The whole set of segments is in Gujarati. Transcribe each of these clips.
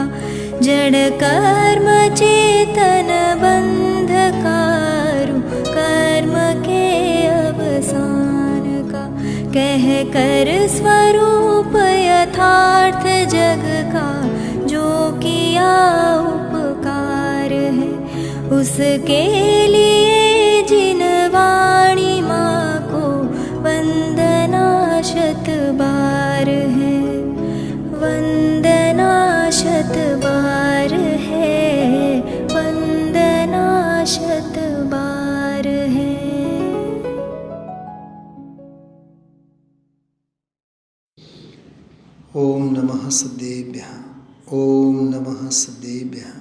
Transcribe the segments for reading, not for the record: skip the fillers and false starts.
का जड़ कर्म चेतन बंधकारु कर्म के अवसान का कह कर स्वरूप यथार्थ जग का जो किया उपकार है उसके लिए जिन वाणी माँ को वंदना शत बार है वंदना शत बार है वंदना शत बार है। ओम नमः सद्देभ्यः ओम नमः सद्देभ्यः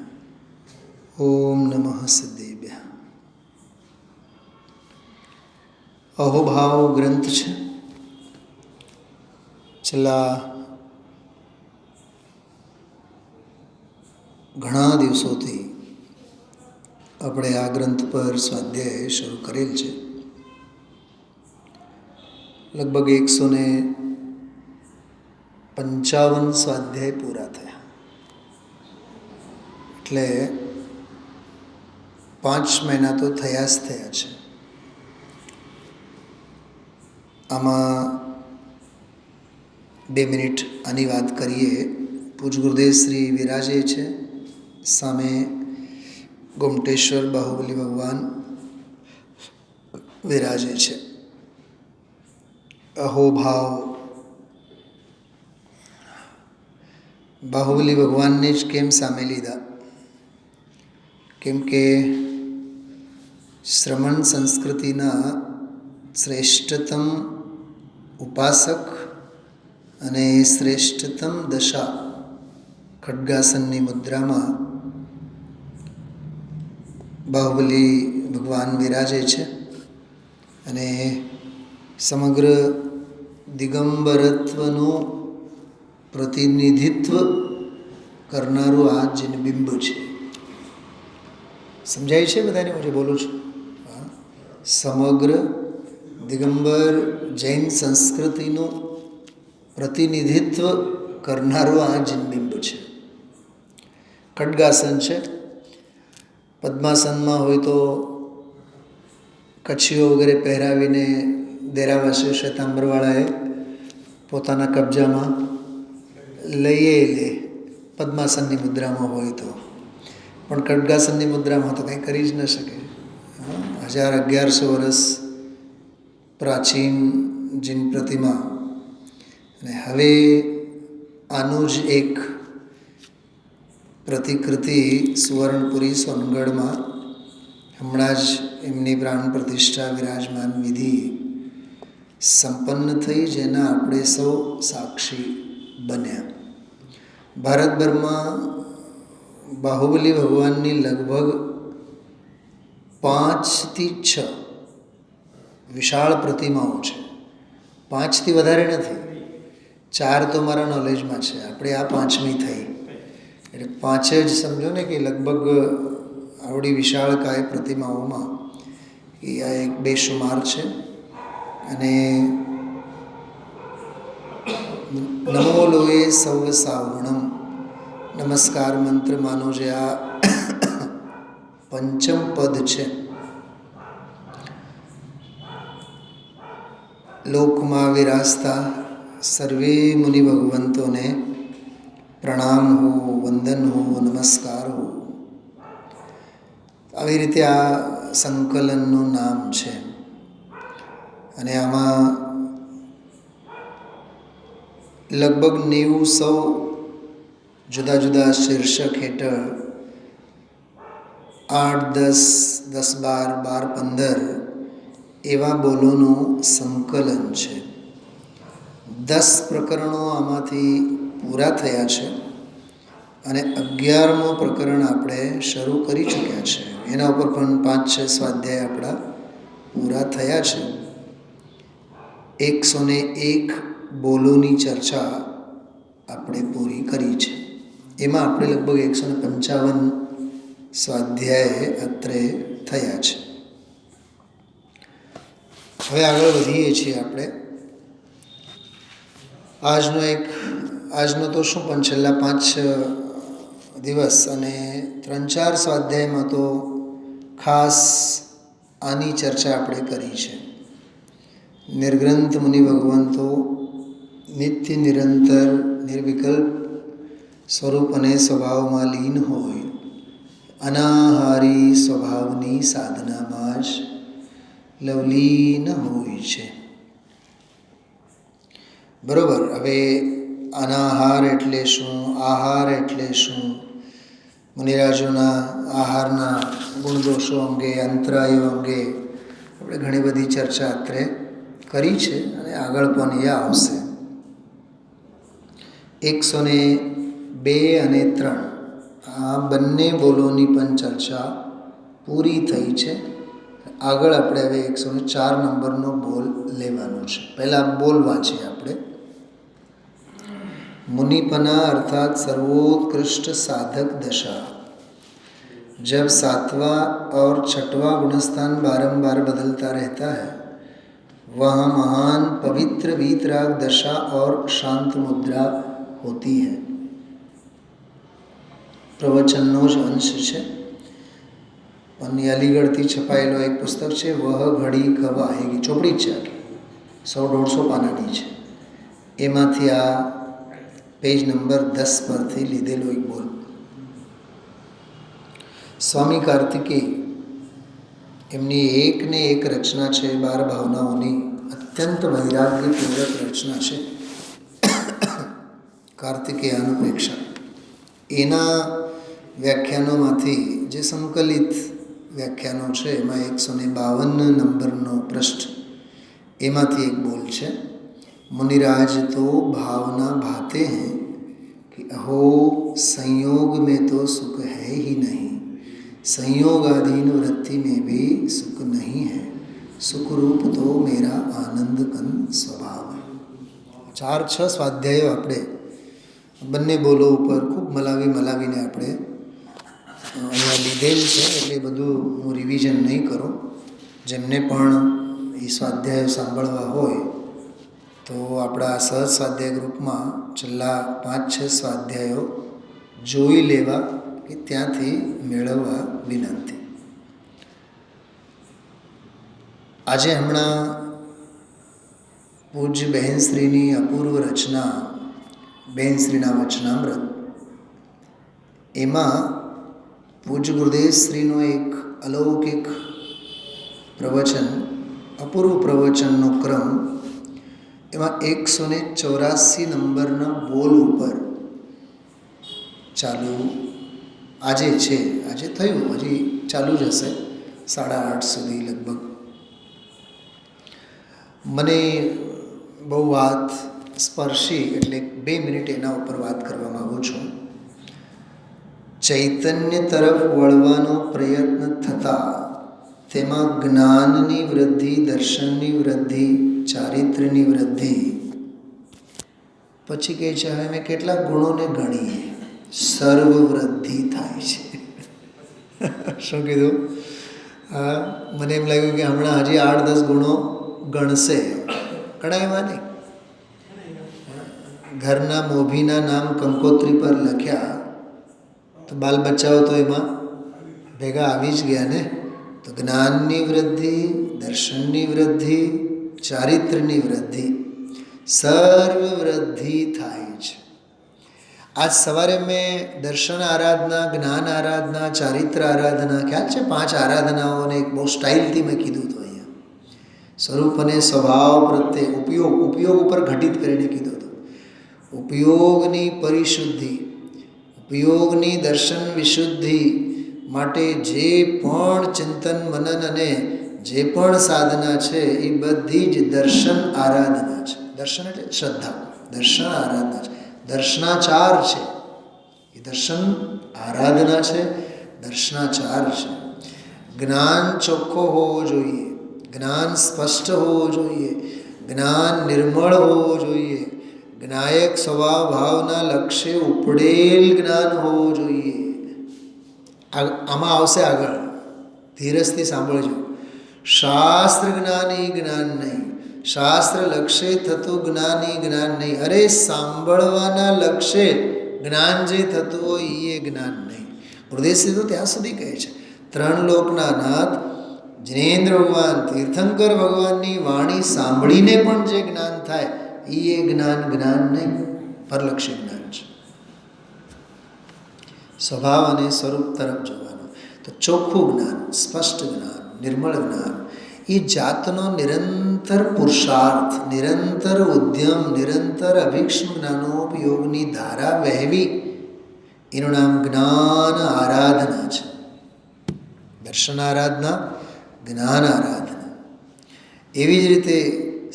ओम नमः सद्देभ्यः। अहोभाव ग्रंथ છે છેલ્લા ઘણા દિવસોથી આપણે આ ગ્રંથ પર સ્વાધ્યાય શરૂ કરેલ છે. લગભગ 155 સ્વાધ્યાય પૂરા થયા એટલે 5 મહિના તો થયા જ થયા છે. આમાં 2 મિનિટ આની વાત કરીએ. પૂજ ગુરુદેવ શ્રી વિરાજે છે, સામે ગોમટેશ્વર બાહુબલી ભગવાન વિરાજે છે. અહોભાવ બાહુબલી ભગવાનને જ કેમ સામે લીધા? કેમ કે શ્રમણ સંસ્કૃતિના શ્રેષ્ઠતમ ઉપાસક અને શ્રેષ્ઠતમ દશા ખડગાસનની મુદ્રામાં બાહુબલી ભગવાન વિરાજે છે અને સમગ્ર દિગંબરત્વનું પ્રતિનિધિત્વ કરનારું આ જિનબિંબ છે. સમજાય છે બધાને? હું જે બોલું છું સમગ્ર દિગંબર જૈન સંસ્કૃતિનું પ્રતિનિધિત્વ કરનારું આ જિનબિંબ છે. ખડગાસન છે. પદ્માસનમાં હોય તો કચ્છીઓ વગેરે પહેરાવીને દેરાવાસી શ્વેતાંબરવાળાએ પોતાના કબજામાં લઈએ લે પદ્માસનની મુદ્રામાં હોય તો, પણ ખડગાસનની મુદ્રામાં તો કંઈ કરી જ ન શકે. 1100 વર્ષ પ્રાચીન જીન પ્રતિમા. અને હવે આનું જ એક પ્રતિકૃતિ સુવર્ણપુરી સોનગઢમાં હમણાં જ એમની પ્રાણ પ્રતિષ્ઠા વિરાજમાન વિધિ સંપન્ન થઈ, જેના આપણે સૌ સાક્ષી બન્યા. ભારતભરમાં બાહુબલી ભગવાનની લગભગ 5 થી 6 વિશાળ પ્રતિમાઓ છે. 5 થી વધારે નથી. 4 તો મારા નોલેજમાં છે. આપણે આ 5મી થઈ એટલે 5 જ સમજો ને કે લગભગ આવડી વિશાળકાય પ્રતિમાઓમાં એ આ એક બેશુમાર છે. અને નમો લોએ સૌ સાવર્ણમ નમસ્કાર મંત્ર માનો જે આ 5મ પદ છે. લોકમાં વિરાજતા સર્વે મુનિ ભગવંતોને પ્રણામ હો, વંદન હો, નમસ્કાર હો. આવી રીતે આ સંકલનનું નામ છે. અને આમાં લગભગ 90 જુદા જુદા શીર્ષક હેઠળ 8, 10, 12, 15 એવા બોલોનું સંકલન છે. 10 પ્રકરણો આમાંથી પૂરા થયા છે અને 11મું પ્રકરણ આપણે શરૂ કરી ચૂક્યા છે. એના ઉપર પણ 5-6 સ્વાધ્યાય આપણા પૂરા થયા છે. 101 બોલોની ચર્ચા આપણે પૂરી કરી છે. એમાં આપણે લગભગ 155 સ્વાધ્યાય અત્રે થયા છે. હવે આગળ વધીએ છીએ આપણે. આજનો તો શું પણ છેલ્લા 5 દિવસ અને 3-4 સ્વાધ્યાયમાં તો ખાસ આની ચર્ચા આપણે કરી છે. નિર્ગ્રંથ મુનિ ભગવંતો નિત્ય નિરંતર નિર્વિકલ્પ સ્વરૂપ અને સ્વભાવમાં લીન હોય, અનાહારી સ્વભાવની સાધનામાં જ લવલીન હોય છે. બરોબર. હવે અનાહાર એટલે શું, આહાર એટલે શું, મુનિરાજોના આહારના ગુણદોષો અંગે, અંતરાયો અંગે આપણે ઘણી બધી ચર્ચા અત્રે કરી છે અને આગળ પણ એ આવશે. 102 અને 3 આ બંને બોલોની પણ ચર્ચા પૂરી થઈ છે. આગળ આપણે હવે 104 નંબરનો બોલ લેવાનો છે. પહેલાં બોલ વાંચીએ આપણે. मुनिपना अर्थात सर्वोत्कृष्ट साधक दशा. जब 7वां और 6वां गुणस्थान बारंबार बदलता रहता है, वहाँ महान पवित्र वीतराग दशा और शांत मुद्रा होती है. प्रवचनનો જ અંશ છે, પણ અલીગઢથી છપાયેલો એક પુસ્તક છે, વહ ઘડી કબ આયેગી. ચોપડી જ છે, આટલી 100-150 પાનાની છે. એમાંથી આ પેજ નંબર 10 પરથી લીધેલો એક બોલ. સ્વામી કાર્તિકેય એમની એકને એક રચના છે, 12 ભાવનાઓની અત્યંત વૈરાગ્યપૂર્વક રચના છે, કાર્તિકેયાનુપ્રેક્ષા. એના વ્યાખ્યાનોમાંથી જે સંકલિત વ્યાખ્યાનો છે એમાં 152 નંબરનો પૃષ્ઠ, એમાંથી એક બોલ છે. मुनिराज तो भावना भाते हैं कि अहो संयोग में तो सुख है ही नहीं, संयोगाधीन वृत्ति में भी सुख नहीं है, सुख रूप तो मेरा आनंद कन स्वभाव है. 4-6 સ્વાધ્યાયો આપણે બંને બોલો ઉપર ખૂબ મલાવીને આપણે અહીંયા લીધેલ છે, એટલે બધું હું રિવિઝન નહીં કરું. જેમને પણ એ સ્વાધ્યાયો સાંભળવા હોય તો આપણા સહજ સ્વાધ્યાય ગ્રુપમાં છેલ્લા 5-6 સ્વાધ્યાયો જોઈ લેવા કે ત્યાંથી મેળવવા વિનંતી. આજે હમણાં પૂજ્ય બહેનશ્રીની અપૂર્વ રચના, બહેનશ્રીના વચનામૃત, એમાં પૂજ્ય ગુરુદેવશ્રીનો એક અલૌકિક પ્રવચન, અપૂર્વ પ્રવચનનો ક્રમ, એમાં 184 નંબરના બોલ ઉપર ચાલુ આજે છે. આજે થયું, હજી ચાલુ જ હશે 8:30 સુધી લગભગ. મને બહુ વાત સ્પર્શી એટલે 2 મિનિટ એના ઉપર વાત કરવા માગું છું. ચૈતન્ય તરફ વળવાનો પ્રયત્ન થતાં તેમાં જ્ઞાનની વૃદ્ધિ, દર્શનની વૃદ્ધિ, ચારિત્ર્યની વૃદ્ધિ, પછી કહે છે હવે મેં કેટલાક ગુણોને ગણીએ, સર્વ વૃદ્ધિ થાય છે. શું કીધું? હા, મને એમ લાગ્યું કે હમણાં હજી 8-10 ગુણો ગણશે. ગણાયમાં નહીં. ઘરના મોભીના નામ કંકોત્રી પર લખ્યા તો બાલ બચ્ચાઓ તો એમાં ભેગા આવી જ ગયા ને. તો જ્ઞાનની વૃદ્ધિ, દર્શનની વૃદ્ધિ, ચારિત્ર્યની વૃદ્ધિ, સર્વ વૃદ્ધિ થાય છે. આજ સવારે મેં દર્શન આરાધના, જ્ઞાન આરાધના, ચારિત્ર આરાધના, ખ્યાલ છે 5 આરાધનાઓને એક બહુ સ્ટાઇલથી મેં કીધું હતું. અહીંયા સ્વરૂપ અને સ્વભાવ પ્રત્યે ઉપયોગ ઉપર ઘટિત કરીને કીધું હતું. ઉપયોગની પરિશુદ્ધિ, ઉપયોગની દર્શન વિશુદ્ધિ માટે જે પણ ચિંતન મનન અને જે પણ સાધના છે એ બધી જ દર્શન આરાધના છે. દર્શન એટલે શ્રદ્ધા, દર્શન આરાધના છે, દર્શનાચાર છે. એ દર્શન આરાધના છે, દર્શનાચાર છે. જ્ઞાન ચોખ્ખો હોવો જોઈએ, જ્ઞાન સ્પષ્ટ હોવો જોઈએ, જ્ઞાન નિર્મળ હોવો જોઈએ, જ્ઞાયક સ્વભાવ ભાવના લક્ષ્ય ઉપડેલ જ્ઞાન હોવું જોઈએ. આમાં આવશે આગળ, ધીરજથી સાંભળજો. શાસ્ત્ર જ્ઞાની જ્ઞાન નહીં, શાસ્ત્ર લક્ષ્ય થતું જ્ઞાની જ્ઞાન નહીં. અરે સાંભળવાના લક્ષ્ય જ્ઞાન જે થતું હોય એ જ્ઞાન નહીં. ગુરુદેવશ્રી તો ત્યાં સુધી કહે છે, 3 લોકના નાથ જિનેન્દ્ર ભગવાન તીર્થંકર ભગવાનની વાણી સાંભળીને પણ જે જ્ઞાન થાય એ જ્ઞાન નહીં, પરલક્ષી જ્ઞાન છે. સ્વભાવ અને સ્વરૂપ તરફ જોવાનું. તો ચોખ્ખું જ્ઞાન, સ્પષ્ટ જ્ઞાન, નિર્મળ જ્ઞાન, એ જાતનો નિરંતર પુરુષાર્થ, નિરંતર ઉદ્યમ, નિરંતર અભિક્ષમ જ્ઞાનોપયોગની ધારા વહેવી, એનું નામ જ્ઞાન આરાધના છે. દર્શન આરાધના, જ્ઞાન આરાધના. એવી જ રીતે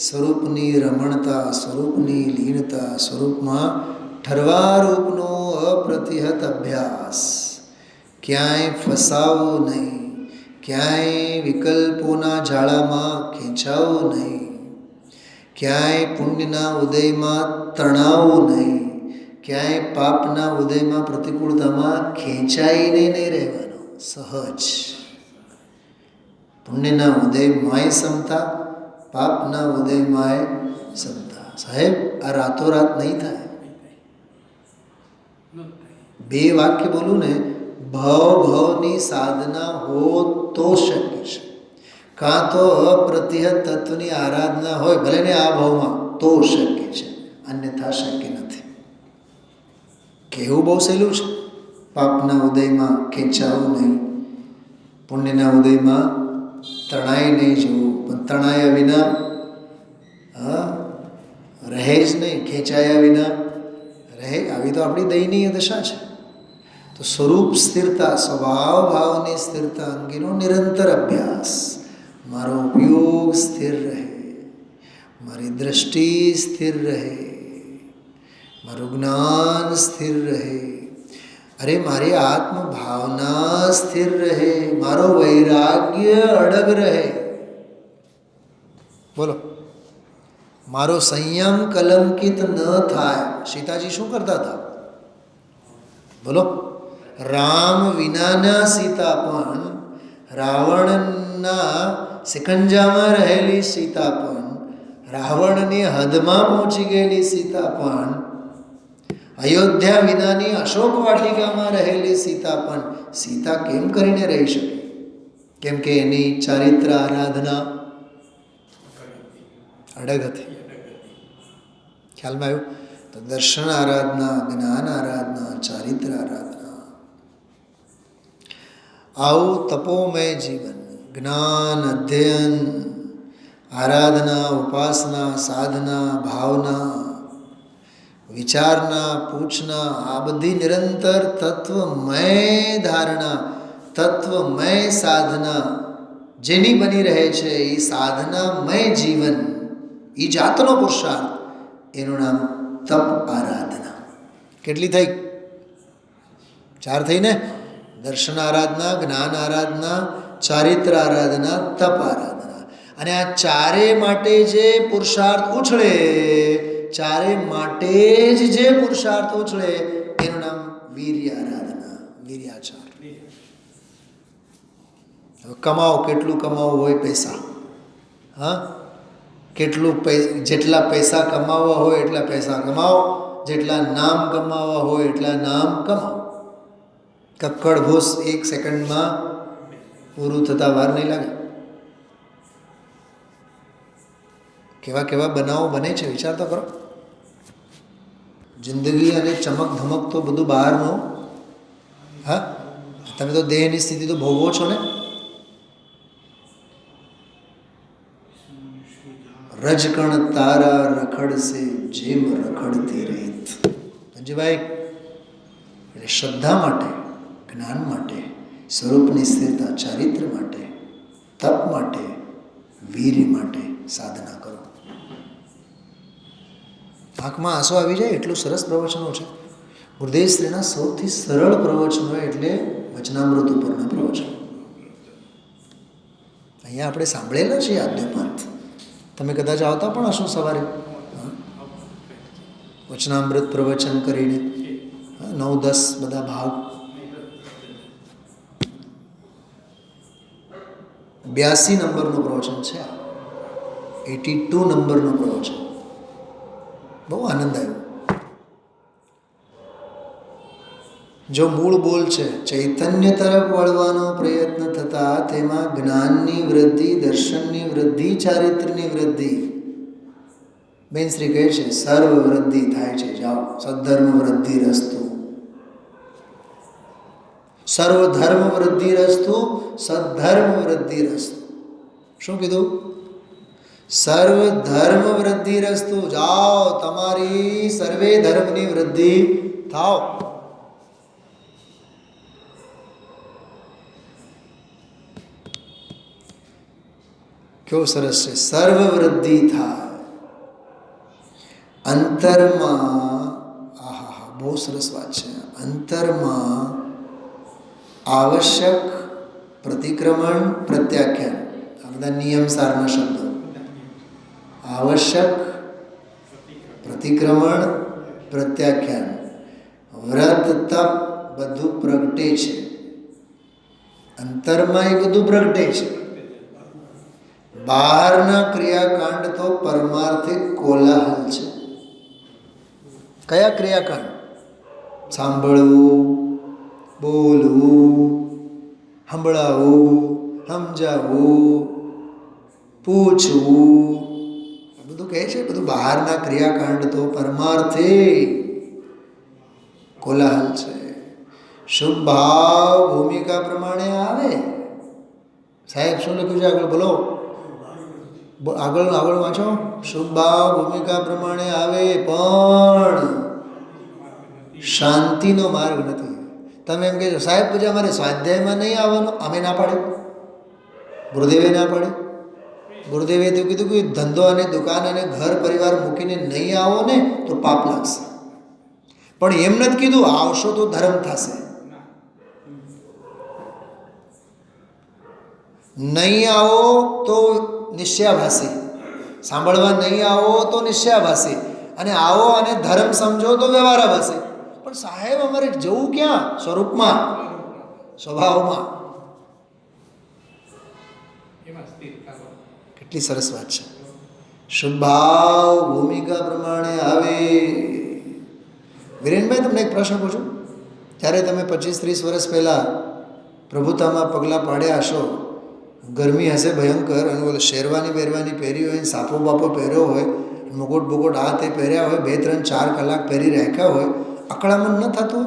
સ્વરૂપની રમણતા, સ્વરૂપની લીનતા, સ્વરૂપમાં ઠરવારૂપનો અપ્રતિહત અભ્યાસ, ક્યાંય ફસાવવું નહીં, ક્યાંય વિકલ્પોના જાળામાં ખેંચાવું નહીં, ક્યાંય પુણ્યના ઉદયમાં તણાવવું નહીં, ક્યાંય પાપના ઉદયમાં પ્રતિકૂળતામાં ખેંચાઈને નહીં રહેવાનું. સહજ પુણ્યના ઉદયમાંય ક્ષમતા, પાપના ઉદયમાંય ક્ષમતા. સાહેબ, આ રાતોરાત નહીં થાય. 2 વાક્ય બોલું ને, ભવની સાધના હો તો શક્ય છે, કાં તો અપ્રતિહત તત્વની આરાધના હોય ભલે ને આ ભાવમાં તો શક્ય છે, અન્યથા શક્ય નથી. કહેવું બહુ સહેલું છે, પાપના ઉદયમાં ખેંચાવું નહીં, પુણ્યના ઉદયમાં તણાઈ નહીં જવું, પણ તણાયા વિના રહે જ નહીં, ખેંચાયા વિના રહે. આવી તો આપણી દયનીય દશા છે. તો સ્વરૂપ સ્થિરતા, સ્વભાવ ભાવની સ્થિરતા અંગેનો નિરંતર અભ્યાસ, મારો ઉપયોગ સ્થિર રહે, મારી દ્રષ્ટિ સ્થિર રહે, મારું જ્ઞાન સ્થિર રહે, અરે મારી આત્મભાવના સ્થિર રહે, મારો વૈરાગ્ય અડગ રહે. બોલો, મારો સંયમ કલંકિત ન થાય. સીતાજી શું કરતા હતા? બોલો, રામ વિનાના સીતા પણ, રાવણના સિકંજામાં રહેલી સીતા પણ, રાવણની હદમાં પહોંચી ગયેલી સીતા પણ, અયોધ્યા વિનાની અશોક વાટિકામાં રહેલી સીતા પણ સીતા કેમ કરીને રહી શકે? કેમ કે એની ચારિત્ર આરાધના અડગ હતી. ખ્યાલમાં આવ્યું? તો દર્શન આરાધના, જ્ઞાન આરાધના, ચારિત્ર આરાધના, આવું તપોમય જીવન, જ્ઞાન, અધ્યયન, આરાધના, ઉપાસના, સાધના, ભાવના, વિચારના, પૂછના, આ બધી નિરંતર તત્વમય ધારણા, તત્વમય સાધના જેની બની રહે છે, એ સાધનામય જીવન, એ જાતનો પુરુષાર્થ, એનું નામ તપ આરાધના. કેટલી થઈ? 4 થઈ ને? દર્શન આરાધના, જ્ઞાન આરાધના, ચારિત્ર આરાધના, તપ આરાધના. અને આ ચારે માટે જે પુરુષાર્થ ઉછળે, ચારે માટે જ જે પુરુષાર્થ ઉછળે, એનું નામ વીર્ય આરાધના, વીર્યાચાર. હવે કમાઓ, કેટલું કમાવું હોય પૈસા, હા, કેટલું જેટલા પૈસા કમાવવા હોય એટલા પૈસા કમાવો, જેટલા નામ કમાવવા હોય એટલા નામ કમાવો. કક્કડભૂસ 1 સેકન્ડમાં પૂરું થતા વાર નહીં લાગે. કેવા કેવા બનાવો બને છે, વિચાર તો કરો. જિંદગી અને ચમક ધમક તો બધું બહારનું. હા, તમે તો દેહની સ્થિતિ તો ભોગવો છો ને. રજકણ તારા રખડશે જેમ રખડતી રેત. સંજીભાઈ, એટલે શ્રદ્ધા માટે, જ્ઞાન માટે, સ્વરૂપની સ્થિરતા, ચારિત્ર માટે, તપ માટે, વીર્ય માટે સાધના કરો. આંખમાં આંસુ આવી જાય એટલું સરસ પ્રવચનો છે. ગુરુદેવશ્રીના સૌથી સરળ પ્રવચનો એટલે વચનામૃત ઉપરના પ્રવચનો. અહીંયા આપણે સાંભળેલા છે આદ્યપાંત. તમે કદાચ આવતા પણ હશો સવારે વચનામૃત પ્રવચન કરીને, 9-10 બધા ભાગ. 82 નંબરનું પ્રવચન છે, 82 નંબરનું પ્રવચન. બહુ આનંદ આવ્યો. જો મૂળ બોલ છે, ચૈતન્ય તરફ વળવાનો પ્રયત્ન થતાં તેમાં જ્ઞાનની વૃદ્ધિ, દર્શનની વૃદ્ધિ, ચારિત્ર્યની વૃદ્ધિ. બેન શ્રી કહે છે સર્વ વૃદ્ધિ થાય છે. જાઓ, સદ્ધર્મ વૃદ્ધિ રસ્તુ, સર્વધર્મ વૃદ્ધિ રસ્તુ, સદ્ધર્મ વૃદ્ધિ રસ્તુ. શું કીધું? સર્વધર્મ વૃદ્ધિ રસ્તુ. જાઓ, તમારી સર્વે ધર્મની વૃદ્ધિ થાવ. કેવું સરસ છે, સર્વ વૃદ્ધિ થાય અંતરમાં. આહા, બહુ સરસ વાત છે. અંતરમાં આવશ્યક પ્રતિક્રમણ, પ્રત્યાખ્યાન, આ બધા નિયમ સારના શબ્દો. આવશ્યક પ્રતિક્રમણ, પ્રત્યાખ્યાન, વ્રત, તપ બધું પ્રગટે છે અંતરમાં. એ બધું પ્રગટે છે. બહારના ક્રિયાકાંડ તો પરમાર્થિક કોલાહલ છે. કયા ક્રિયાકાંડ? સાંભળવું, બોલવું, સંભળાવવું, સમજાવવું, પૂછવું, બધું કહે છે. બધું બહારના ક્રિયાકાંડ તો પરમાર્થિક કોલાહલ છે. શુભ ભાવ ભૂમિકા પ્રમાણે આવે. સાહેબ શું લખ્યું છે આગળ? બોલો, આગળ આગળ વાંચો. શુભ ભાવ ભૂમિકા પ્રમાણે આવે પણ શાંતિનો માર્ગ નથી. તમે એમ કહેશો સાહેબ પૂજા અમારે સ્વાધ્યાયમાં નહીં આવવાનું. અમે ના પાડે, ગુરુદેવે ના પાડે. ગુરુદેવે તો કીધું કે ધંધો અને દુકાન અને ઘર પરિવાર મૂકીને નહીં આવો ને તો પાપ લાગશે. પણ એમ નથી કીધું આવશો તો ધર્મ થશે. નહીં આવો તો નિશ્ચયાભાસી, સાંભળવા નહીં આવો તો નિશ્ચયાભાસી, અને આવો અને ધર્મ સમજો તો વ્યવહારાભાસી. પણ સાહેબ અમારે જવું ક્યાં? સ્વરૂપમાં, સ્વભાવમાં. કેટલી સરસ વાત છે. શુભ ભાવ ભૂમિકા પ્રમાણે આવે. વિરેનભાઈ, તમને એક પ્રશ્ન પૂછું. જ્યારે તમે 25-30 વર્ષ પહેલાં પ્રભુતામાં પગલાં પાડ્યા હશો, ગરમી હશે ભયંકર, અને બોલે શેરવાની બેરવાની પહેરી હોય, સાપો બાપો પહેર્યો હોય, મુકુટ બુકુટ આ તે પહેર્યા હોય, 2-3-4 કલાક પહેરી રાખ્યા હોય, અકળામણ ન થતું?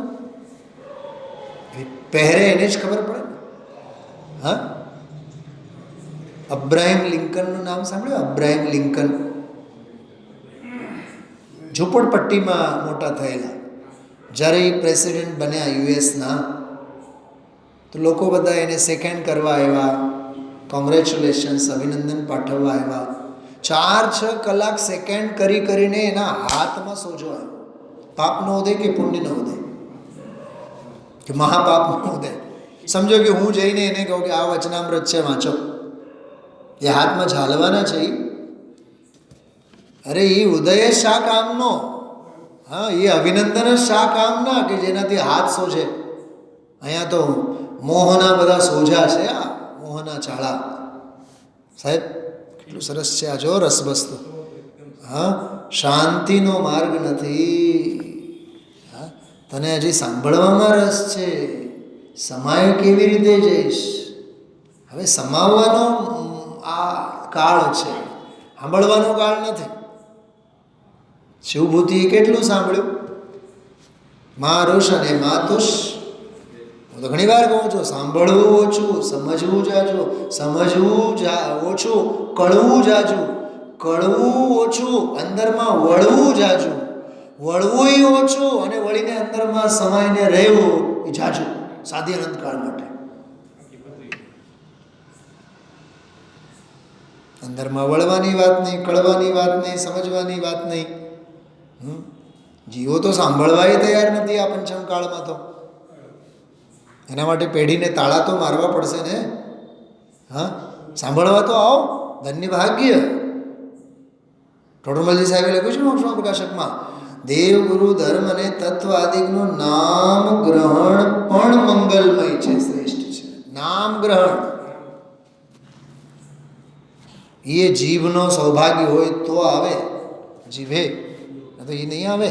પહેરે એને જ ખબર પડે. હા, અબ્રાહિમ લિંકનનું નામ સાંભળ્યું? અબ્રાહિમ લિંકન ઝૂંપડપટ્ટીમાં મોટા થયેલા. જ્યારે એ પ્રેસિડેન્ટ બન્યા યુએસના, તો લોકો બધા એને સેકન્ડ કરવા આવ્યા, કોંગ્રેચ્યુલેશન્સ, અભિનંદન પાઠવવા આવ્યા. 4-6 કલાક સેકન્ડ કરી કરીને એના હાથમાં સોજો આવ્યો. પાપનો ઉદય કે પુણ્યનો ઉદય કે મહાપાપનો ઉદય? સમજો કે હું જઈને એને કહું કે આ વચનામૃત છે, વાંચો. એ હાથમાં ઝાલવાના છે. અરે એ ઉદય શા કામનો? હા, એ અભિનંદન શા કામના કે જેનાથી હાથ સોજે? અહીંયા તો મોહના બધા સોજા છે. આ મોહના ચાળા. સાહેબ કેટલું સરસ છે. આ જો રસબસ્તો. હા, શાંતિનો માર્ગ નથી. હા, તને હજી સાંભળવામાં રસ છે. સમાય કેવી રીતે જઈશ? હવે સમાવવાનો આ કાળ છે, સાંભળવાનો કાળ નથી. શિવભૂતિએ કેટલું સાંભળ્યું? મારુષ અને માતુષ. હું તો ઘણી વાર કહું છું, સાંભળવું ઓછું, સમજવું જાજુ. સમજવું ઓછું, કળવું જાજુ. કળવું ઓછું, અંદરમાં વળવું જાજુ. વળવું ઓછું અને વળીને અંદરમાં સમાઈને રહેવું એ જાજુ, સાદી અનંતકાળ માટે. અંદરમાં વળવાની વાત નહીં, કળવાની વાત નહીં, સમજવાની વાત નહીં. જીવો તો સાંભળવાય તૈયાર નથી આ પંચમ કાળમાં. તો એના માટે પેઢીને તાળા તો મારવા પડશે ને. હા, સાંભળવા તો આવો. ધન્ય ભાગ્ય. ટોટરમલજી સાહેબે લખ્યું છે મોક્ષ પ્રકાશકમાં, દેવ ગુરુ ધર્મ અને તત્વ આદિકનું નામ ગ્રહણ પણ મંગલમય છે, શ્રેષ્ઠ છે. નામ ગ્રહણ એ જીભનો સૌભાગ્ય હોય તો આવે. જીભે તો એ નહીં આવે.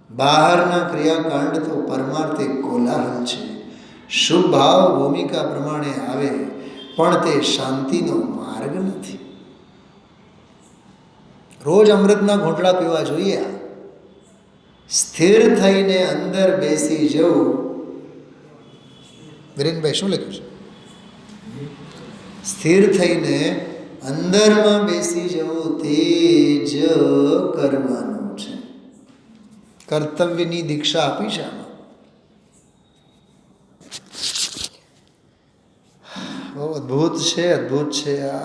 બહારના ક્રિયાકાંડ તો પરમાર્થે કોલાહલ છે. શુભ ભાવ ભૂમિકા પ્રમાણે આવે પણ તે શાંતિનો માર્ગ નથી. રોજ અમૃતના ઘૂંટડા પીવા જોઈએ. સ્થિર થઈને અંદર બેસી જવું. વિરેનભાઈ શું લખ્યું છે? સ્થિર થઈને અંદરમાં બેસી જવું તે જ કરવાનું છે. કર્તવ્યની દીક્ષા આપી છે આમાં. બહુ અદ્ભુત છે, અદ્ભુત છે. આ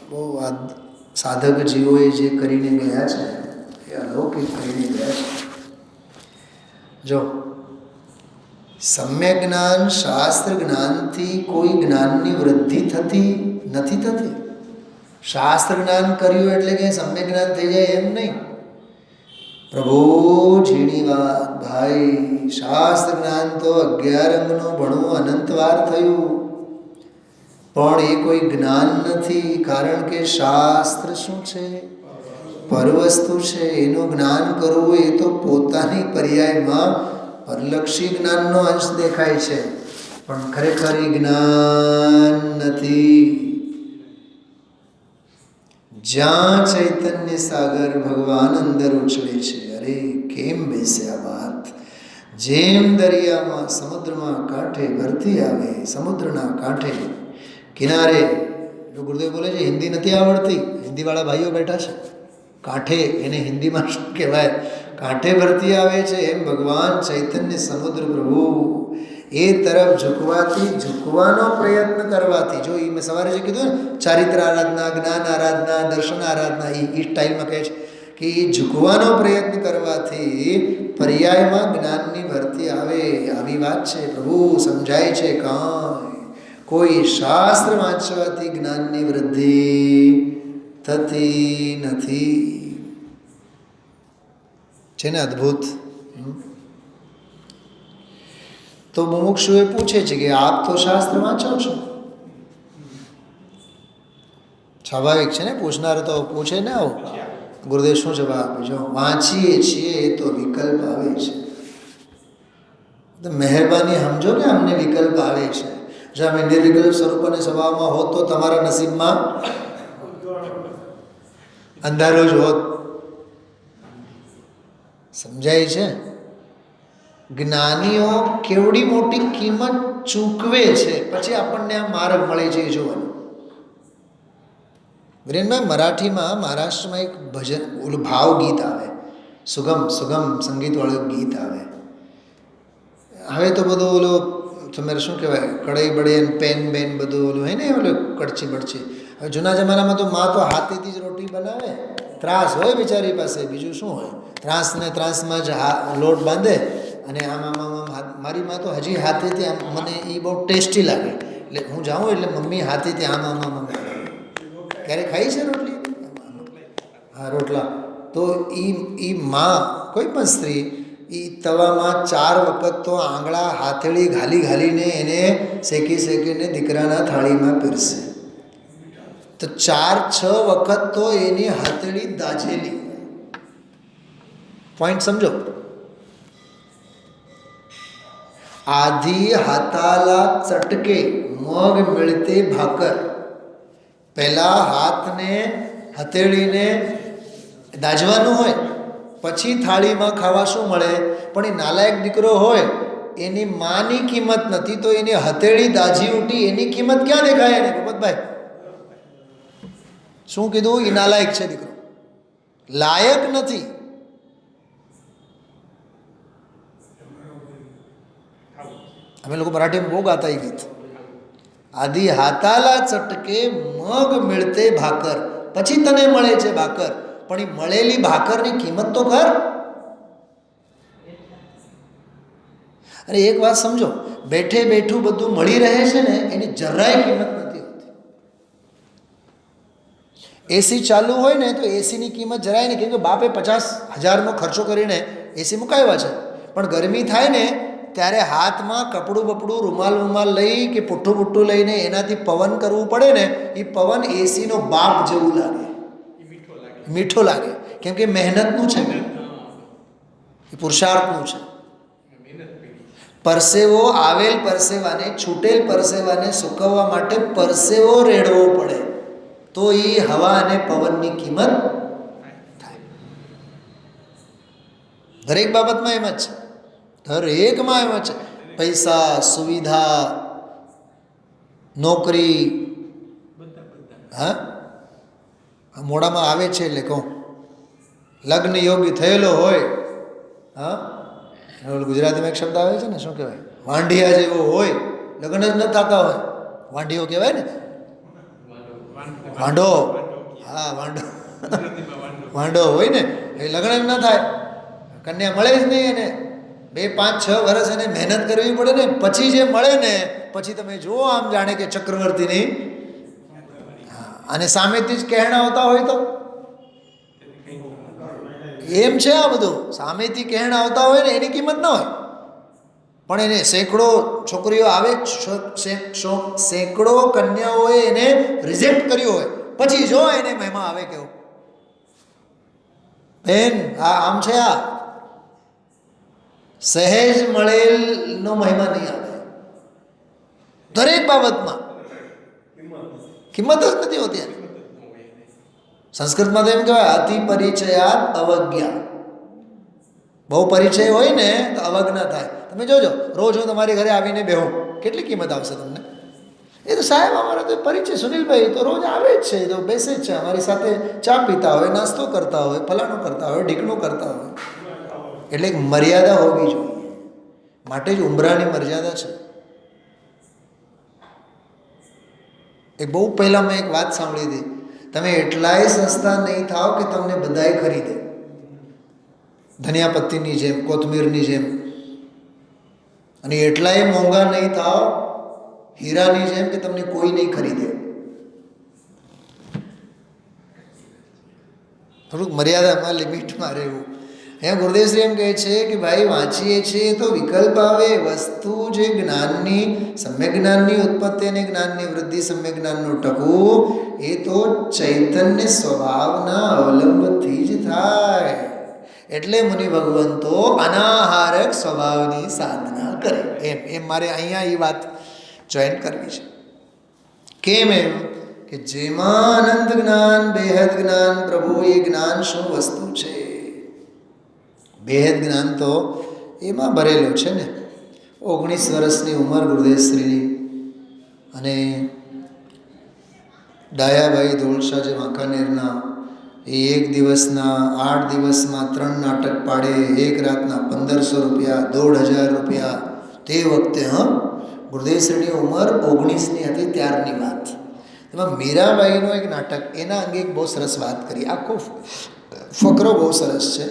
બહુ સાધક જીવોએ જે કરીને ગયા છે એ અલૌકિક કરીને ગયા છે. જો સમ્યક જ્ઞાન, શાસ્ત્ર જ્ઞાનથી કોઈ જ્ઞાનની વૃદ્ધિ નથી થતી. શાસ્ત્ર જ્ઞાન કર્યું એટલે કે સમ્યક જ્ઞાન થઈ જાય એમ નહીં. પ્રભુ ઝીણી વાત ભાઈ. શાસ્ત્ર જ્ઞાન તો 11 અંગનું ભણવું અનંતવાર થયું પણ એ કોઈ જ્ઞાન નથી. કારણ કે શાસ્ત્ર શું છે? પરવસ્તુ છે. એનું જ્ઞાન કરવું એ તો પોતાની પર્યાયમાં પરલક્ષી જ્ઞાનનો અંશ દેખાય છે પણ ખરેખર એ જ્ઞાન નથી. જ્યાં ચૈતન્ય સાગર ભગવાન અંદર ઉછળે છે. અરે કેમ બેસે આ વાત. જેમ દરિયામાં સમુદ્રમાં કાંઠે ભરતી આવે, સમુદ્રના કાંઠે કિનારે. જો ગુરુદેવ બોલે છે હિન્દી નથી આવડતી, હિન્દીવાળા ભાઈઓ બેઠા છે. કાંઠે એને હિન્દીમાં શું કહેવાય? કાંઠે ભરતી આવે છે. એમ ભગવાન ચૈતન્ય સમુદ્ર પ્રભુ એ તરફ ઝૂકવાનો પ્રયત્ન કરવાથી. જો એ મેં સવારે જે કીધું ને ચારિત્ર આરાધના, જ્ઞાન આરાધના, દર્શન આરાધના, એ સ્ટાઇલમાં કહે છે કે એ ઝૂકવાનો પ્રયત્ન કરવાથી પર્યાયમાં જ્ઞાનની ભરતી આવે. આવી વાત છે પ્રભુ. સમજાય છે કાંઈ કોઈ શાસ્ત્ર વાંચવાથી જ્ઞાનની વૃદ્ધિ થતી નથી. છે ને અદ્ભુત. તો મુમુક્ષુએ પૂછે છે કે આપ તો શાસ્ત્ર વાંચો છો. સ્વાભાવિક છે ને, પૂછનાર તો પૂછે ને. આવું ગુરુદેવ શું જવાબ આપે? જો વાંચીએ છીએ એ તો વિકલ્પ આવે છે. તો મહેરબાની સમજો કે અમને વિકલ્પ આવે છે. જો અમે નિર્વિકલ્પ સ્વરૂપ અને સ્વભાવમાં હોત તો તમારા નસીબમાં અંધારો જ હોત. સમજાય છે? જ્ઞાનીઓ કેવડી મોટી કિંમત ચૂકવે છે પછી આપણને આ માર્ગ મળે છે એ જોવાનું. વિરેનભાઈ, મરાઠીમાં મહારાષ્ટ્રમાં એક ભજન ઓલું ભાવ ગીત આવે, સુગમ સંગીતવાળું ગીત આવે. હવે તો બધું ઓલું તમારે શું કહેવાય, કડાઈ બળે પેન બેન બધું ઓલું હોય ને, ઓલું કડચી બડચી. હવે જૂના જમાનામાં તો માં તો હાથેથી જ રોટી બનાવે. ત્રાસ હોય બિચારી પાસે, બીજું શું હોય. ત્રાસમાં જ લોટ બાંધે અને આમ મારી માં તો હજી હાથેથી આમ, મને એ બહુ ટેસ્ટી લાગે. એટલે હું જાઉં એટલે મમ્મી હાથેથી આમ ક્યારે ખાઈ છે રોટલી? હા, રોટલા. તો એ માં કોઈ પણ સ્ત્રી એ તવામાં 4 વખત તો આંગળા હાથેળી ઘાલીને એને શેકીને દીકરાના થાળીમાં પીરસે. તો 4-6 વખત તો એની હાથેળી દાઝેલી. પોઈન્ટ સમજો. આધી હાથાલા ચટકે મગ મિળતે ભાકર. પહેલા હાથને હથેળીને દાઝવાનું હોય, પછી થાળીમાં ખાવા શું મળે. પણ એ નાલાયક દીકરો હોય, એની માની કિંમત નથી તો એની હથેળી દાઝી ઉઠી, એની કિંમત ક્યાં દેખાય એને? ભગતભાઈ શું કીધું? એ નાલાયક છે દીકરો, લાયક નથી. અમે લોકો મરાઠીમાં બહુ ગાતા એ ગીત. આદિ હાથાલા ચટકે મગ મિળતે ભાકર. પછી તને મળે છે ભાકર, પણ એ મળેલી ભાકરની કિંમત તો કર. અને એક વાત સમજો, બેઠે બેઠું બધું મળી રહે છે ને, એની જરાય કિંમત નથી હોતી. એસી ચાલુ હોય ને તો એસીની કિંમત જરાય નહીં, કેમ કે બાપે 50,000નો ખર્ચો કરીને એસી મુકાવ્યા છે. પણ ગરમી થાય ને ત્યારે હાથમાં કપડું બપડું રૂમાલ લઈ કે પુઠ્ઠું લઈને એનાથી પવન કરવું પડે ને, એ પવન એસીનો બાપ જેવું લાગે, મીઠો લાગે. કેમ કે મહેનતનું છે. એ પુરુષાર્થનું છે. પરસેવો આવેલ પરસેવાને, છૂટેલ પરસેવાને સૂકવવા માટે પરસેવો રેડવો પડે તો એ હવા અને પવનની કિંમત થાય. દરેક બાબતમાં એમ જ છે, દરેકમાં એમ જ છે. પૈસા, સુવિધા, નોકરી, હા મોડામાં આવે છે એટલે કહું, લગ્ન યોગ્ય થયેલો હોય, હા ગુજરાતીમાં એક શબ્દ આવે છે ને, શું કહેવાય, વાંઢિયા જેવો હોય, લગ્ન જ ન થતા હોય, વાંઢિયો કહેવાય ને, વાંઢો, હા વાંઢો, વાંઢો હોય ને એ લગ્ન જ ન થાય, કન્યા મળે જ નહીં એને, 2, 5, 6 વર્ષ એને મહેનત કરવી પડે ને પછી જે મળે ને પછી તમે જુઓ આમ જાણે કે ચક્રવર્તીની. અને સામેથી જ કહેણા આવતા હોય તો એમ છે આ બધું, સામેથી કહેણા આવતા હોય ને એની કિંમત ન હોય, પણ એને સેંકડો છોકરીઓ આવે, સેંકડો કન્યાઓએ એને રિજેક્ટ કર્યું હોય પછી જો એને મહિમા આવે કેવો, બેન આ આમ છે, આ સહેજ મળેલનો મહિમા નહીં આવે. દરેક બાબતમાં કિંમત જ નથી હોતી. સંસ્કૃતમાં તો એમ કહેવાય અતિ પરિચયાત અવજ્ઞા. બહુ પરિચય હોય ને તો અવજ્ઞા થાય. તમે જોજો રોજ હું તમારી ઘરે આવીને બેહું, કેટલી કિંમત આવશે તમને? એ તો સાહેબ અમારા તો પરિચય, સુનિલભાઈ તો રોજ આવે જ છે, તો બેસે જ છે અમારી સાથે, ચા પીતા હોય, નાસ્તો કરતા હોય, ફલાણું કરતા હોય, ઢીકણું કરતા હોય. એટલે એક મર્યાદા હોવી જોઈએ, માટે જ ઉંબરાની મર્યાદા છે. એક બહુ પહેલાં મેં એક વાત સાંભળી હતી, તમે એટલાય સસ્તા નહીં થાવ કે તમને બધાએ ખરીદે, ધનિયા પત્તીની જેમ, કોથમીરની જેમ, અને એટલાય મોંઘા નહીં થાવ હીરાની જેમ કે તમને કોઈ નહીં ખરીદે. થોડુંક મર્યાદામાં, લિમિટમાં રહેવું. અહીંયા ગુરુદેવશ્રી એમ કહે છે કે ભાઈ વાંચીએ છીએ તો વિકલ્પ આવે, વસ્તુ જે જ્ઞાનની, સમ્યક જ્ઞાનની ઉત્પત્તિ અને જ્ઞાનની વૃદ્ધિ, સમ્યક જ્ઞાનનું ટકવું એ તો ચૈતન્ય સ્વભાવના અવલંબથી જ થાય. એટલે મુનિ ભગવંતો અનાહારક સ્વભાવની સાધના કરે. એમ મારે અહીંયા એ વાત જોઈન કરવી છે. કેમ એમ કે જેમાં અનંત જ્ઞાન, બેહદ જ્ઞાન, પ્રભુ એ જ્ઞાન શું વસ્તુ છે, બેહદ જ્ઞાન તો એમાં ભરેલું છે ને. 19 વર્ષની ઉંમર ગુરુદેવશ્રીની, અને ડાયાભાઈ ધોળસા જે વાંકાનેરના, એ 1 દિવસના 8 દિવસમાં 3 નાટક પાડે, એક રાતના 1500 રૂપિયા, 1500 રૂપિયા. તે વખતે ગુરુદેવશ્રીની ઉંમર 19ની હતી ત્યારની વાત. એમાં મીરાબાઈનું એક નાટક, એના અંગે એક બહુ સરસ વાત કરી, આખો ફકરો બહુ સરસ છે.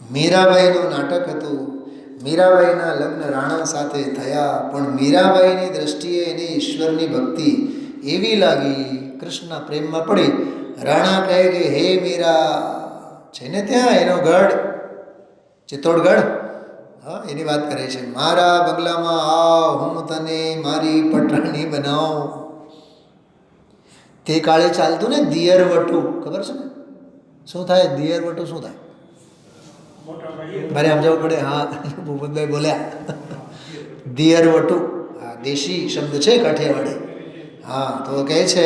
મીરાબાઈનું નાટક હતું. મીરાબાઈના લગ્ન રાણા સાથે થયા, પણ મીરાબાઈની દ્રષ્ટિએ એની ઈશ્વરની ભક્તિ એવી લાગી, કૃષ્ણના પ્રેમમાં પડી. રાણા કહે કે હે મીરા, છે ને ત્યાં એનો ગઢ ચિત્તોડગઢ, હા એની વાત કરે છે, મારા બંગલામાં આવ, હું તને મારી પટરાણી બનાવું. તે કાળે ચાલતું ને દિયરવટું, ખબર છે ને શું થાય? દિયરવટું શું થાય? મારે સમજાવવું પડે. હા ભૂપતભાઈ બોલ્યા, દિયરવટું, હા દેશી શબ્દ છે કાઠિયાવાડી. હા તો કહે છે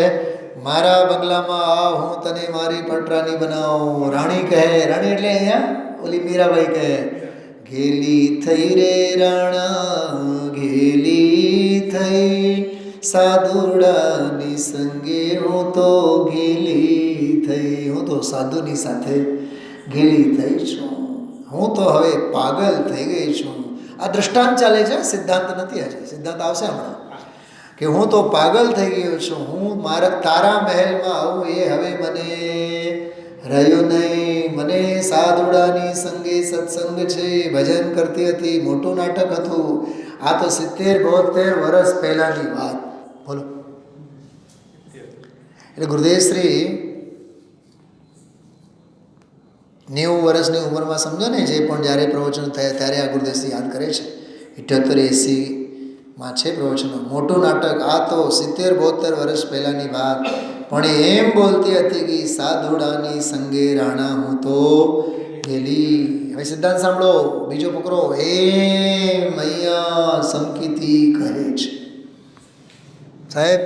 મારા બંગલામાં આવ, હું તને મારી પટરાની બનાવું. રાણી કહે, રાણી એટલે અહીંયા ઓલી મીરાબાઈ કહે, ઘેલી થઈ રે રાણા, ઘેલી થઈ, સાધુડાની સંગે હું તો ઘેલી થઈ. હું તો સાધુની સાથે ઘેલી થઈ છું, હું તો હવે પાગલ થઈ ગઈ છું. આ દ્રષ્ટાંત ચાલે છે, સિદ્ધાંત નથી. હજી સિદ્ધાંત આવશે હમણાં. કે હું તો પાગલ થઈ ગયો છું, હું મારા તારા મહેલમાં આવું એ હવે મને રહ્યું નહીં. મને સાધુડાની સંગે સત્સંગ છે, ભજન કરતી હતી, મોટું નાટક હતું. આ તો 70-72 વર્ષ પહેલાંની વાત. બોલો. એટલે ગુરુદેવશ્રી 90 વર્ષની ઉંમરમાં, સમજો ને, જે પણ જ્યારે પ્રવચન થયા ત્યારે આ ગુરુદેવશ્રી યાદ કરે છે. 78-80માં છે પ્રવચનો, મોટું નાટક. આ તો 70-72 વર્ષ પહેલાંની વાત. પણ એમ બોલતી હતી કે સાધુડાની સંગે રાણા હું તો ગેલી. હવે સિદ્ધાંત સાંભળો, બીજો ફકરો. એમ અહીંયા સમકીતી કહે છે. સાહેબ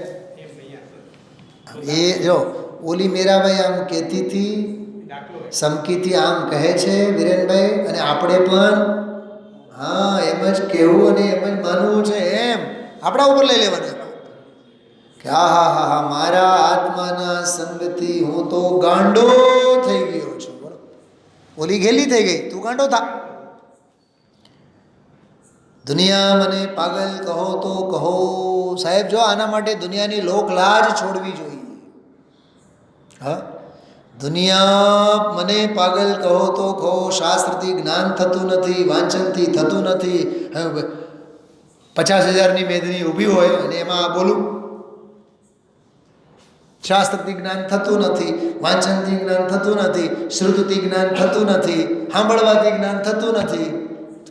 એ જો ઓલી મીરાબાઈ આમ કહેતી હતી, સમકીતી આમ કહે છે વિરેનભાઈ, અને આપણે પણ હા એમ જ કહેવું અને એમ જ માનવું છે. એમ આપણા ઉપર લઈ લેવાનું કે હા હા હા હા મારા આત્માના સંગથી હું તો ગાંડો થઈ ગયો છું. બરોબર, ઓલી ગેલી થઈ ગઈ, તું ગાંડો થા. દુનિયા મને પાગલ કહો તો કહો. સાહેબ જો આના માટે દુનિયાની લોક લાજ છોડવી જોઈએ. હા, દુનિયા મને પાગલ કહો તો કહો, શાસ્ત્રથી જ્ઞાન થતું નથી, વાંચનથી થતું નથી. 50,000ની મેદની ઊભી હોય અને એમાં બોલું, શાસ્ત્રથી જ્ઞાન થતું નથી, વાંચનથી જ્ઞાન થતું નથી, શ્રુતથી જ્ઞાન થતું નથી, સાંભળવાથી જ્ઞાન થતું નથી.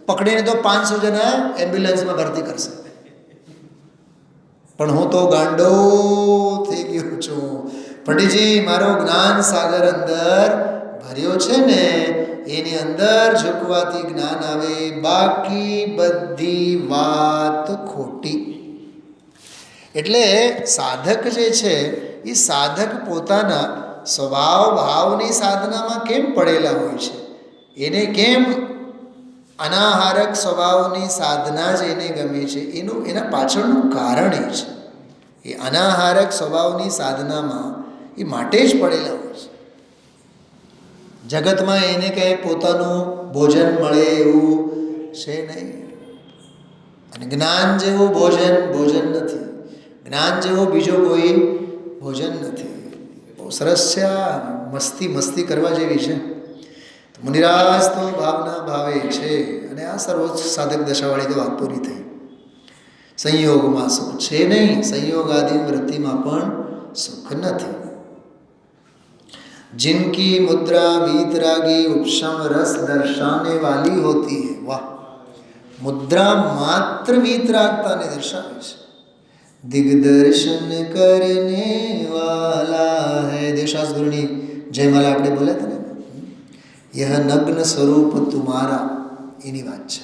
પકડીને તો 500 જણા એમ્બ્યુલન્સમાં ભરતી કરશે. પણ હું તો ગાંડો થઈ ગયો છું. પંડિતજી, મારો જ્ઞાન સાગર અંદર ભર્યો છે ને, એની અંદર ઝૂકવાથી જ્ઞાન આવે, બાકી બધી વાત ખોટી. એટલે સાધક જે છે એ સાધક પોતાના સ્વભાવ ભાવની સાધનામાં કેમ પડેલા હોય છે, એને કેમ અનાહારક સ્વભાવની સાધના જ એને ગમે છે, એના પાછળનું કારણ એ છે. એ અનાહારક સ્વભાવની સાધનામાં એ માટે જ પડેલા હોય છે. જગતમાં એને કંઈ પોતાનું ભોજન મળે એવું છે નહીં. અને જ્ઞાન જેવું ભોજન નથી. જ્ઞાન જેવો બીજો કોઈ ભોજન નથી. બહુ સરસ છે આ મસ્તી કરવા જેવી છે. મુનિરાજ તો ભાવના ભાવે છે, અને આ સર્વોચ્ચ સાધક દશાવાળી તો વાત પૂરી થઈ. સંયોગમાં સુખ છે નહીં, સંયોગાદિ વૃત્તિમાં પણ સુખ નથી. जिनकी मुद्रा वीतरागी उपशम रस दर्शाने वाली होती है. वाह, मुद्रा मात्र वीतरागता ने दर्शावे છે. दिग्दर्शन करने वाला है. देवशास गुरुनी जयमाला આપણે બોલ્યા હતા ને, यह नग्न स्वरूप तुम्हारा, એની વાત છે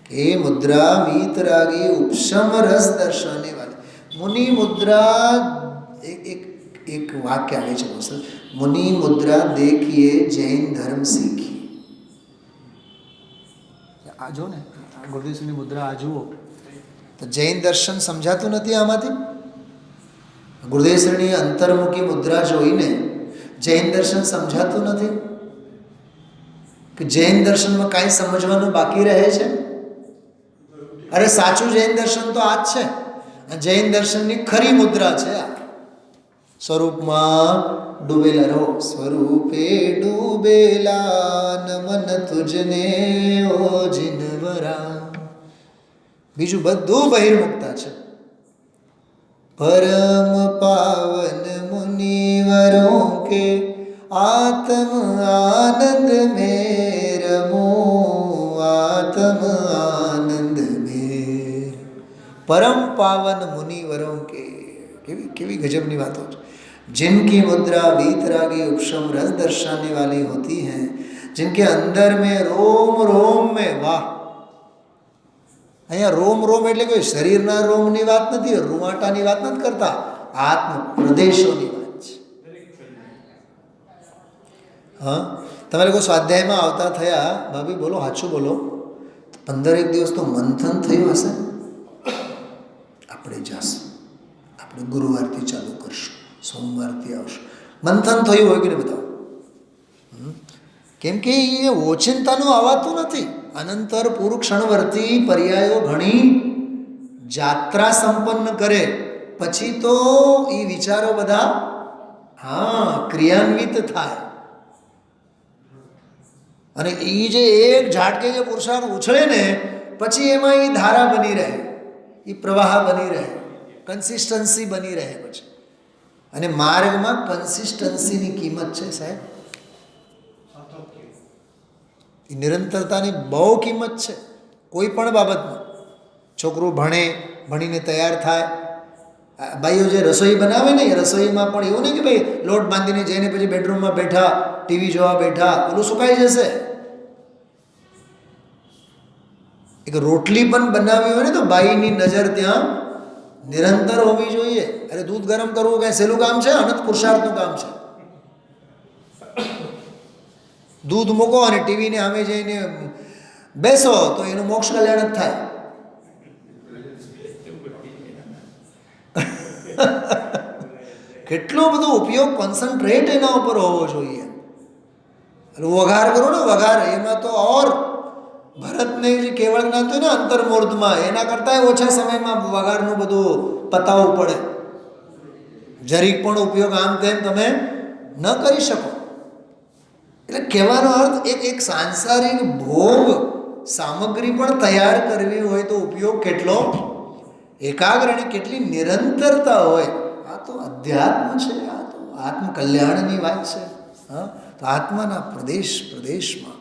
કે मुद्रा वीतरागी उपशम रस दर्शाने वाली. मुनि मुद्रा एक वाक्य આવે છે दोस्तों, मुनि मुद्रा देखिए जैन धर्म सीखिए. આ જો ને ગુરુદેવની મુદ્રા આ જુઓ તો જૈન દર્શન સમજાતું નથી આમાંથી. ગુરુદેવની અંતર્મુખી મુદ્રા જોઈને જૈન દર્શન સમજાતું નથી કે જૈન દર્શનમાં કાંઈ સમજવાનું બાકી રહે છે. અરે સાચું જૈન દર્શન તો આ જ છે. જૈન દર્શનની ખરી મુદ્રા છે આ. સ્વરૂપમાં ડૂબેલા રહો, સ્વરૂપે ડૂબેલા નમન તુજને ઓ જીનવરા. બીજું બધું બહિર્મુક્તા છે. પરમ પાવન મુનિવરો કે આત્મ આનંદ में रमो, आत्म आनंद में. परम पावन मुनिवरों के, केवी गजबनी बात हो. जिनकी मुद्रा वीतरागी उपशम रस दर्शाने वाली होती हैं, जिनके अंदर में रोम रोम में, वाह, અહીંયા રોમ રોમ એટલે કોઈ શરીરના રોમની વાત નથી, રૂવાટાની વાત નથી કરતા, આત્મ પ્રદેશોની વાત છે. હા, તમે લોકો સ્વાધ્યાયમાં આવતા થયા, ભાભી બોલો, સાચું બોલો, 15 દિવસ તો મંથન થયું હશે. આપણે જાશું, આપણે ગુરુવારથી ચાલુ કરશું, સોમવારથી આવશું. મંથન થયું હોય કે નહીં બતાવો. કેમ કે એ ઓચિંતાનું આવાતું નથી. અનંતર પૂર્વ ક્ષણવર્તી પર્યાયો ઘણી જાત્રા સંપન્ન કરે પછી તો એ વિચારો બધા ક્રિયાન્વિત થાય. અને એ જે એક ઝાટકે જે પુરુષાર્થ ઉછળે ને પછી એમાં એ ધારા બની રહે, એ પ્રવાહ બની રહે, કન્સિસ્ટન્સી બની રહે પછી. અને માર્ગમાં કન્સિસ્ટન્સીની કિંમત છે સાહેબ. એ નિરંતરતાની બહુ કિંમત છે કોઈ પણ બાબતમાં. છોકરું ભણીને તૈયાર થાય, ભાઈઓ જે રસોઈ બનાવે ને એ રસોઈમાં પણ એવું નહીં કે ભાઈ લોટ બાંધીને જઈને પછી બેડરૂમમાં બેઠા ટીવી જોવા બેઠા, ઓલું સુકાઈ જશે. એક રોટલી પણ બનાવી હોય ને તો બાઈની નજર ત્યાં નિરંતર હોવી જોઈએ. અરે દૂધ ગરમ કરવું કાંઈ સહેલું કામ છે? અનંત પુરુષાર્થનું કામ છે. દૂધ મૂકો અને ટીવીને સામે જઈને બેસો તો એનું મોક્ષ કલ્યાણ જ થાય. કેટલો બધો ઉપયોગ, કોન્સન્ટ્રેટ એના ઉપર હોવો જોઈએ. વઘાર કરો ને, વઘાર એમાં તો ઓર ભરતને જે કેવળ જ્ઞાન હતું ને અંતર્મૂર્ધમાં, એના કરતાં ઓછા સમયમાં વઘારનું બધું પતાવવું પડે. જરીક પણ ઉપયોગ આમ તેમ તમે ન કરી શકો. એટલે કહેવાનો અર્થ એક સાંસારિક ભોગ સામગ્રી પણ તૈયાર કરવી હોય તો ઉપયોગ કેટલો એકાગ્ર અને કેટલી નિરંતરતા હોય. આ તો અધ્યાત્મ છે, આ તો આત્મકલ્યાણની વાત છે. હા, તો આત્માના પ્રદેશમાં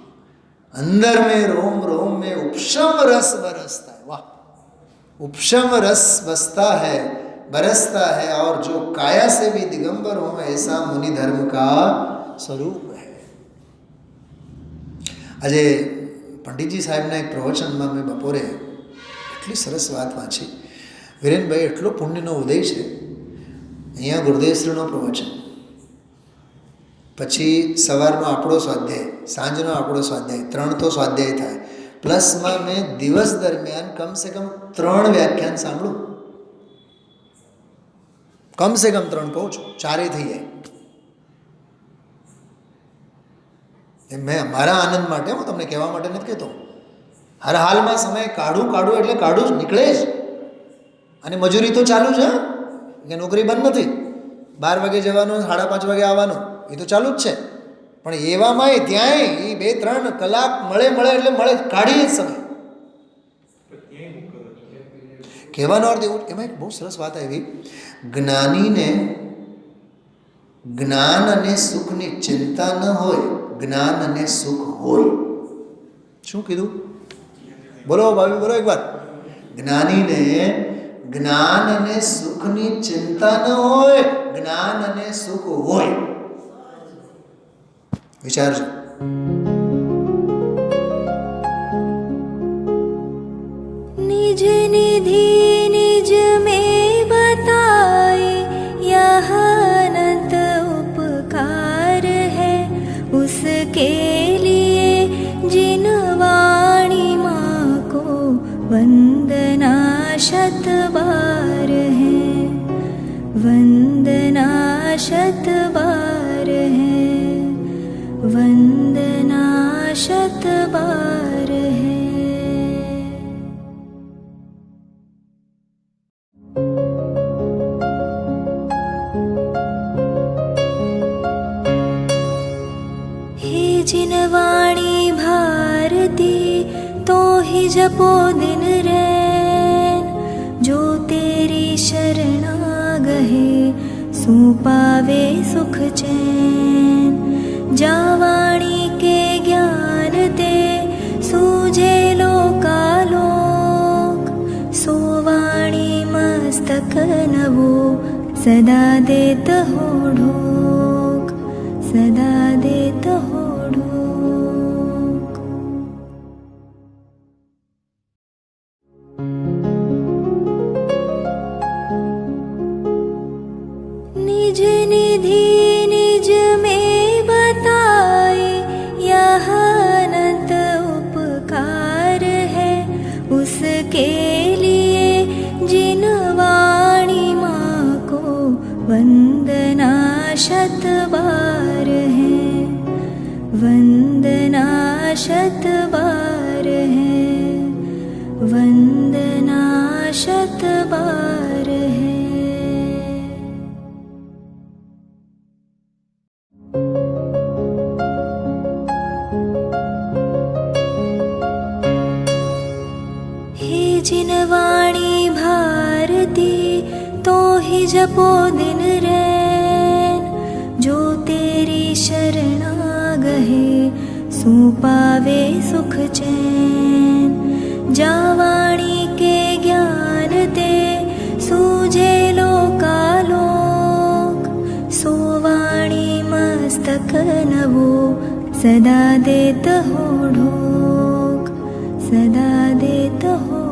अंदर में रोम रोम में उपशम रस बरसता है. वाह, उपशम रस बसता है, बरसता है, और जो काया से भी दिगंबर हो ऐसा मुनि धर्म का स्वरूप है. આજે પંડિતજી સાહેબના એક પ્રવચનમાં મેં બપોરે એટલી સરસ વાત વાંચી. વિરેનભાઈ, એટલો પુણ્યનો ઉદય છે. અહીંયા ગુરુદેવશ્રીનો પ્રવચન, પછી સવારનો આપણો સ્વાધ્યાય, સાંજનો આપણો સ્વાધ્યાય, 3 તો સ્વાધ્યાય થાય. પ્લસમાં મેં દિવસ દરમિયાન કમસે કમ 3 વ્યાખ્યાન સાંભળું. કમસે કમ 3 કહું છું, 4 થઈ જાય. એ મેં મારા આનંદ માટે, હું તમને કહેવા માટે નથી કહેતો. હર હાલમાં સમય કાઢું એટલે કાઢું જ, નીકળે જ. અને મજૂરી તો ચાલુ છે, કે નોકરી બંધ નથી. 12 વાગે જવાનું, 5:30 વાગે આવવાનું, એ તો ચાલુ જ છે. પણ એવામાં ત્યાંય એ 2-3 કલાક મળે એટલે મળે, કાઢીએ જ સમય. કહેવાનો અર્થ એવું, એમાં એક બહુ સરસ વાત આવી. જ્ઞાનીને જ્ઞાન અને સુખની ચિંતા ન હોય, જ્ઞાન અને સુખ હોય. શું કીધું? બોલો ભાભી, બોલો એક વાર. જ્ઞાનીને જ્ઞાન અને સુખની ચિંતા ન હોય, જ્ઞાન અને સુખ હોય. વિચારજો. निज निधि निज में बताए यह अनंत उपकार है उसके लिए जिन वाणी माँ को वंदना शत बार है, वंदना शत बार है, वंदना शत बार है. हे जिन वाणी भारती तो ही जपो दिन रैन, जो तेरी शरणा गहे सो पावे सुख चैन. जा वाणी के ज्ञान ते सूझे लोकालोक, सो वाणी मस्तक नवो सदा देत हो ढोक, सदा देत हो ढोक. निज निधि निज में बताए यह अनंत उपकार है उसके लिए जिन वाणी माँ को वंदना शत बार है, वंदना शत बार है, वंदना शत बार है. हे जिन वाणी भारती तो ही जपो दिन रैन, जो तेरी शरणा गहे सो पावे सुख चैन. जा वाणी के ज्ञान ते सूझे लोकालोक, सो वाणी मस्तक नवो सदा देत हो ढोक, सदा देत हो।